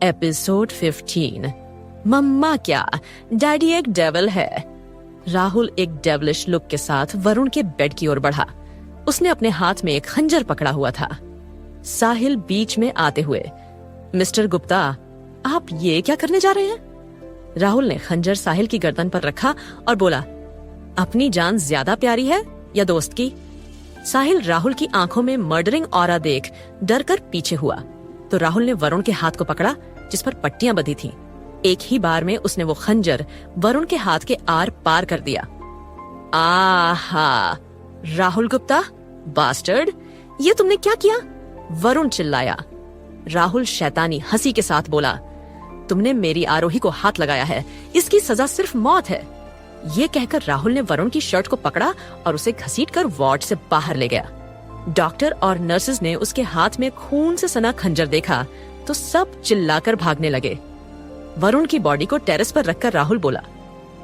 Episode 15। मम्मा क्या, daddy एक devil है। राहुल एक डेविलिश लुक के साथ वरुण के बेड की ओर बढ़ा। उसने अपने हाथ में एक खंजर पकड़ा हुआ था। साहिल बीच में आते हुए, मिस्टर गुप्ता, आप ये क्या करने जा रहे हैं? राहुल ने खंजर साहिल की गर्दन पर रखा और बोला, अपनी जान ज्यादा प्यारी है या दोस्त की? साहिल राहुल की आंखों में मर्डरिंग ऑरा देख डर कर पीछे हुआ तो राहुल ने वरुण के हाथ को पकड़ा जिस पर पट्टियां बंधी थीं। एक ही बार में उसने वो खंजर वरुण के हाथ के आर पार कर दिया। आहा, राहुल गुप्ता, बास्टर्ड, ये तुमने क्या किया? वरुण चिल्लाया। राहुल शैतानी हंसी के साथ बोला, तुमने मेरी आरोही को हाथ लगाया है, इसकी सजा सिर्फ मौत है। ये कहकर राहुल ने वरुण की शर्ट को पकड़ा और उसे घसीटकर वार्ड से बाहर ले गया। डॉक्टर और नर्सेज ने उसके हाथ में खून से सना खंजर देखा तो सब चिल्लाकर भागने लगे। वरुण की बॉडी को टेरेस पर रखकर राहुल बोला,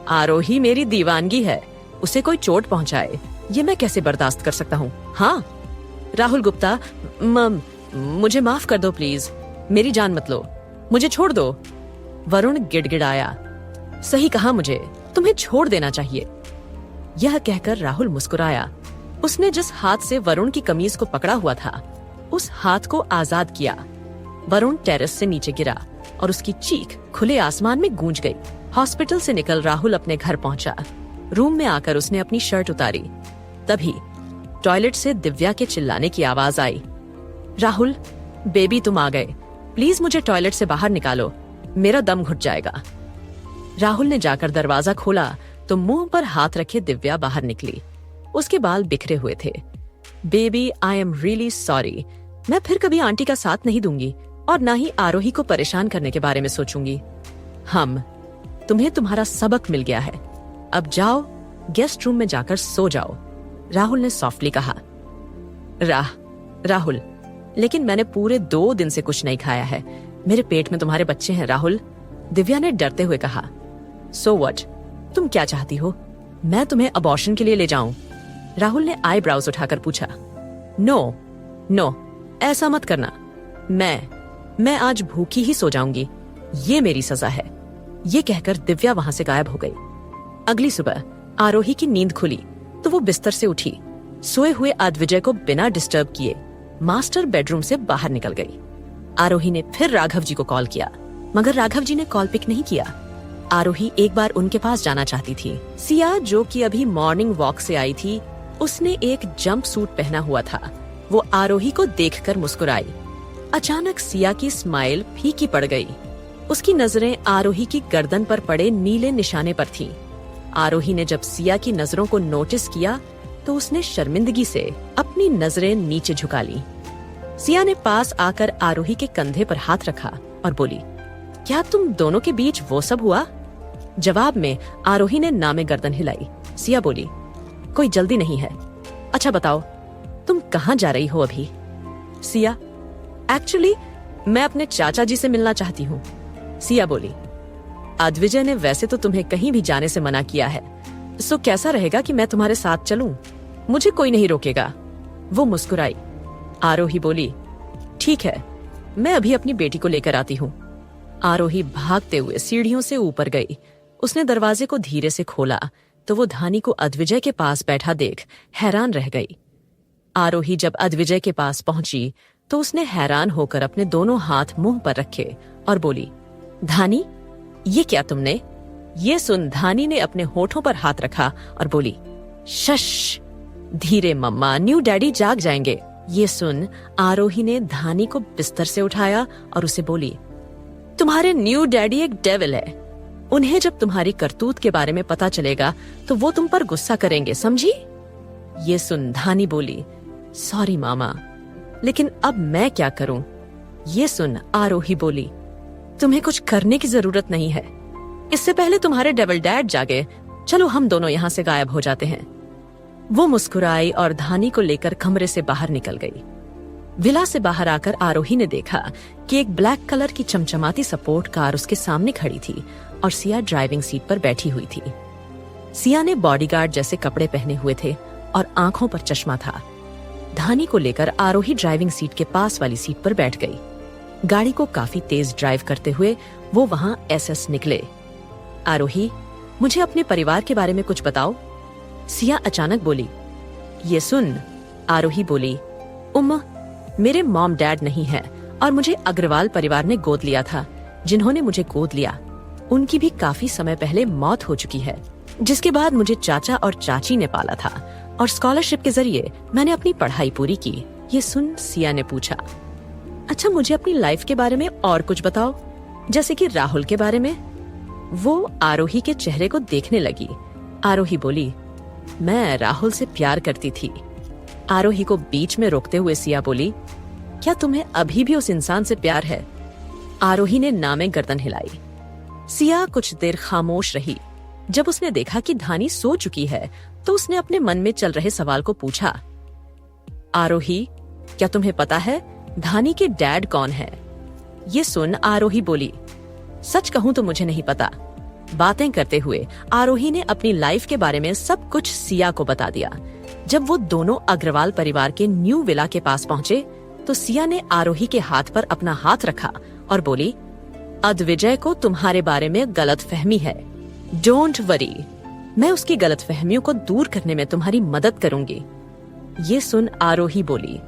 आरोही मेरी दीवानगी है, उसे कोई चोट पहुंचाए ये मैं कैसे बर्दाश्त कर सकता हूँ? हाँ राहुल गुप्ता, मुझे माफ कर दो प्लीज, मेरी जान मत लो, मुझे छोड़ दो। वरुण गिड़गिड़ाया, सही कहा, मुझे तुम्हें छोड़ देना चाहिए। यह कहकर राहुल मुस्कुराया। उसने जिस हाथ से वरुण की कमीज को पकड़ा हुआ था उस हाथ को आजाद किया। वरुण टेरेस से नीचे गिरा और उसकी चीख खुले आसमान में गूंज गई। हॉस्पिटल से निकल राहुल अपने घर पहुंचा। रूम में आकर उसने अपनी शर्ट उतारी। तभी टॉयलेट से दिव्या के चिल्लाने की आवाज आई, राहुल बेबी तुम आ गए, प्लीज मुझे टॉयलेट से बाहर निकालो, मेरा दम घुट जाएगा। राहुल ने जाकर दरवाजा खोला तो मुंह पर हाथ रखे दिव्या बाहर निकली। उसके बाल बिखरे हुए थे। Baby, I am really sorry, मैं फिर कभी आंटी का साथ नहीं दूंगी और ना ही आरोही को परेशान करने के बारे में सोचूंगी। तुम्हें तुम्हारा सबक मिल गया है, अब जाओ गेस्ट रूम में जाकर सो जाओ, राहुल ने सॉफ्टली कहा। राहुल, लेकिन मैंने पूरे 2 दिन से कुछ नहीं खाया है, मेरे पेट में तुम्हारे बच्चे हैं राहुल, दिव्या ने डरते हुए कहा। सो व्हाट, तुम क्या चाहती हो, मैं तुम्हें अबॉर्शन के लिए ले जाऊं? राहुल ने आईब्राउज उठाकर पूछा। नो, ऐसा मत करना, मैं आज भूखी ही सो जाऊंगी, ये मेरी सजा है। ये कहकर दिव्या वहां से गायब हो गई। अगली सुबह आरोही की नींद खुली तो वो बिस्तर से उठी। सोए हुए अद्विजय को बिना डिस्टर्ब किए मास्टर बेडरूम से बाहर निकल गई। आरोही ने फिर राघव जी को कॉल किया मगर राघव जी ने कॉल पिक नहीं किया। आरोही एक बार उनके पास जाना चाहती थी। सिया, जो कि अभी मॉर्निंग वॉक से आई थी, उसने एक जंप सूट पहना हुआ था। वो आरोही को देखकर मुस्कुराई। अचानक सिया की स्माइल फीकी पड़ गई। उसकी नजरें आरोही की गर्दन पर पड़े नीले निशाने पर थीं। आरोही ने जब सिया की नजरों को नोटिस किया तो उसने शर्मिंदगी से अपनी नजरें नीचे झुका ली। सिया ने पास आकर आरोही के कंधे पर हाथ रखा और बोली, क्या तुम दोनों के बीच वो सब हुआ? जवाब में आरोही ने नामे गर्दन हिलाई। सिया बोली, कोई जल्दी नहीं है। अच्छा बताओ, तुम कहाँ जा रही हो अभी? सिया, एक्चुअली मैं अपने चाचा जी से मिलना चाहती हूँ। सिया बोली, अद्विजय ने वैसे तो तुम्हें कहीं भी जाने से मना किया है, सो कैसा रहेगा कि मैं तुम्हारे साथ चलूं? मुझे कोई नहीं रोकेगा। वो मुस्कुराई। आरोही बोली, ठीक है, मैं अभी अपनी बेटी को लेकर आती हूँ। आरोही भागते हुए सीढ़ियों से ऊपर गई। उसने दरवाजे को धीरे से खोला तो वो धानी को अद्विजय के पास बैठा देख हैरान रह गई। आरोही जब अद्विजय के पास पहुंची तो उसने हैरान होकर अपने दोनों हाथ मुंह पर रखे और बोली, धानी, ये क्या तुमने? ये सुन धानी ने अपने होठों पर हाथ रखा और बोली, शश, धीरे मम्मा, न्यू डैडी जाग जाएंगे। ये सुन आरोही ने धानी को बिस्तर से उठाया और उसे बोली, तुम्हारे न्यू डैडी एक डेविल है, उन्हें जब तुम्हारी करतूत के बारे में पता चलेगा तो वो तुम पर गुस्सा करेंगे, समझी? ये सुन धानी बोली, सॉरी मामा, लेकिन अब मैं क्या करूं? ये सुन आरोही बोली, तुम्हें कुछ करने की जरूरत नहीं है, इससे पहले तुम्हारे डेविल डैड जागे, चलो हम दोनों यहाँ से गायब हो जाते हैं। वो मुस्कुराई और धानी को लेकर कमरे से बाहर निकल गई। विला से बाहर आकर आरोही ने देखा कि एक ब्लैक कलर की चमचमाती सपोर्ट कार उसके सामने खड़ी थी और सिया ड्राइविंग सीट पर बैठी हुई थी। सिया ने बॉडीगार्ड जैसे कपड़े पहने हुए थे और आंखों पर चश्मा था। धानी को लेकर आरोही ड्राइविंग सीट के पास वाली सीट पर बैठ गई। गाड़ी को काफी तेज ड्राइव करते हुए वो वहां एसएस निकले। आरोही, मुझे अपने परिवार के बारे में कुछ बताओ। सिया अचानक बोली। ये सुन, आरोही बोली, मेरे मॉम डैड नहीं है और मुझे अग्रवाल परिवार ने गोद लिया था। जिन्होंने मुझे गोद लिया उनकी भी काफी समय पहले मौत हो चुकी है, जिसके बाद मुझे चाचा और चाची ने पाला था और स्कॉलरशिप के जरिए मैंने अपनी पढ़ाई पूरी की। ये सुन सिया ने पूछा, अच्छा मुझे अपनी लाइफ के बारे में और कुछ बताओ, जैसे कि राहुल के बारे में। वो आरोही के चेहरे को देखने लगी। आरोही बोली, मैं राहुल से प्यार करती थी। आरोही को बीच में रोकते हुए सिया बोली, क्या तुम्हें अभी भी उस इंसान से प्यार है? आरोही ने नामे गर्दन हिलाई। सिया कुछ देर खामोश रही। जब उसने देखा कि धानी सो चुकी है तो उसने अपने मन में चल रहे सवाल को पूछा, आरोही, क्या तुम्हें पता है धानी के डैड कौन है? ये सुन आरोही बोली, सच कहूं तो मुझे नहीं पता। बातें करते हुए आरोही ने अपनी लाइफ के बारे में सब कुछ सिया को बता दिया। जब वो दोनों अग्रवाल परिवार के न्यू विला के पास पहुंचे तो सिया ने आरोही के हाथ पर अपना हाथ रखा और बोली, अद्विजय को तुम्हारे बारे में गलतफहमी है। डोंट वरी, मैं उसकी गलतफहमियों को दूर करने में तुम्हारी मदद करूंगी। ये सुन आरोही बोली,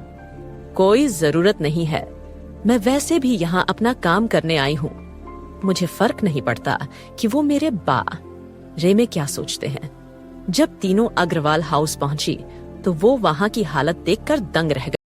कोई जरूरत नहीं है, मैं वैसे भी यहाँ अपना काम करने आई हूँ। मुझे फर्क नहीं पड़ता कि वो मेरे बा रेमे क्या सोचते हैं। जब तीनों अग्रवाल हाउस पहुंची तो वो वहां की हालत देखकर दंग रह गई।